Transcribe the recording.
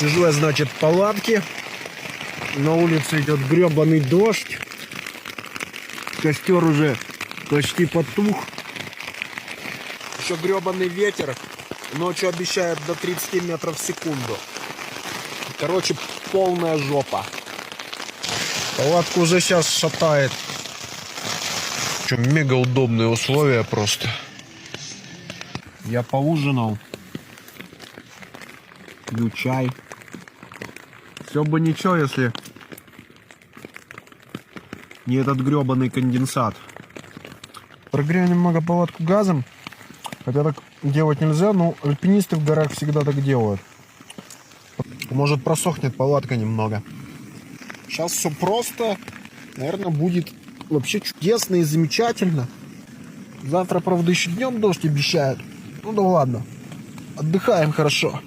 Сижу я, значит, в палатке. На улице идет гребаный дождь. Костер уже почти потух. Еще гребаный ветер. Ночью обещают до 30 метров в секунду. Короче, полная жопа. Палатку уже сейчас шатает. Причем мега удобные условия просто. Я поужинал. Пью чай. Все бы ничего, если не этот гребаный конденсат. Прогрею немного палатку газом. Хотя так делать нельзя, но альпинисты в горах всегда так делают. Может, просохнет палатка немного. Сейчас все просто. Наверное, будет вообще чудесно и замечательно. Завтра, правда, еще днем дождь обещают. Ну да ладно. Отдыхаем хорошо.